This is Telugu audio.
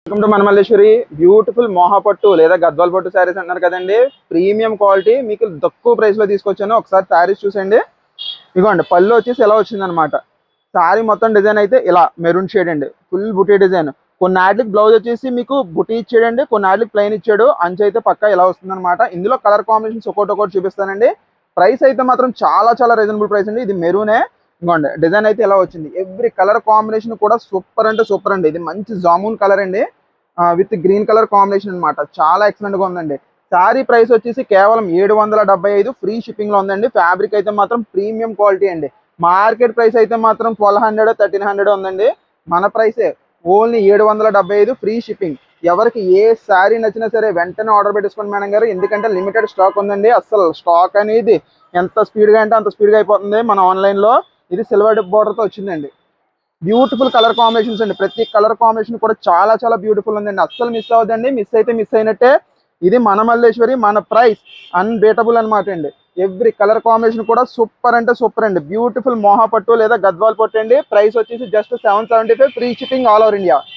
Welcome to Manamalleshwari. బ్యూటిఫుల్ మోహా పట్టు లేదా గద్వాల్ పట్టు శారీస్ అంటున్నారు కదండి. ప్రీమియం క్వాలిటీ మీకు తక్కువ ప్రైస్ లో తీసుకొచ్చాను. ఒకసారి శారీస్ చూసండి. ఇదిగోండి పళ్ళు వచ్చేసి ఎలా వచ్చింది అనమాట. శారీ మొత్తం డిజైన్ అయితే ఇలా మెరూన్ షేడ్ అండి, ఫుల్ బుటీ డిజైన్. కొన్ని ఆటలకి బ్లౌజ్ వచ్చేసి మీకు బుటీ ఇచ్చాడండి, కొన్ని ఆటలకి ప్లెయిన్ ఇచ్చాడు. అంచు అయితే పక్కా ఇలా వస్తుంది అనమాట. ఇందులో కలర్ కాంబినేషన్స్ ఒక్కొక్కటి చూపిస్తానండి. ప్రైస్ అయితే మాత్రం చాలా చాలా రీజనబుల్ ప్రైస్ అండి. ఇది మెరూనే. ఇదిగోండి డిజైన్ అయితే ఎలా వచ్చింది. ఎవ్రీ కలర్ కాంబినేషన్ కూడా సూపర్ అంటే సూపర్ అండి. ఇది మంచి జామున్ కలర్ అండి, విత్ గ్రీన్ కలర్ కాంబినేషన్ అనమాట. చాలా ఎక్సలెంట్ గా ఉందండి. శారీ ప్రైస్ వచ్చేసి కేవలం 775 ఫ్రీ షిప్పింగ్ లో ఉందండి. ఫ్యాబ్రిక్ అయితే మాత్రం ప్రీమియం క్వాలిటీ అండి. మార్కెట్ ప్రైస్ అయితే మాత్రం 1200 1300 ఉందండి. మన ప్రైసే ఓన్లీ 775 ఫ్రీ షిప్పింగ్. ఎవరికి ఏ శారీ నచ్చినా సరే వెంటనే ఆర్డర్ పెట్టేసుకోండి మేడం గారు, ఎందుకంటే లిమిటెడ్ స్టాక్ ఉందండి. అసలు స్టాక్ అనేది ఎంత స్పీడ్గా అంటే అంత స్పీడ్గా అయిపోతుంది మన ఆన్లైన్లో. ఇది సిల్వర్ బోర్డర్తో వచ్చిందండి. బ్యూటిఫుల్ కలర్ కాంబినేషన్స్ అండి. ప్రతి కలర్ కాంబినేషన్ కూడా చాలా చాలా బ్యూటిఫుల్ ఉందండి. అస్సలు మిస్ అవ్వదండి. మిస్ అయితే మిస్ అయినట్టే. ఇది మన మల్లేశ్వరి, మన ప్రైస్ అన్బీటబుల్ అనమాట అండి. ఎవ్రీ కలర్ కాంబినేషన్ కూడా సూపర్ అంటే సూపర్ అండి. బ్యూటిఫుల్ మోహా పట్టు లేదా గద్వాల్ పట్టు అండి. ప్రైస్ వచ్చేసి just 775 free shipping all over India.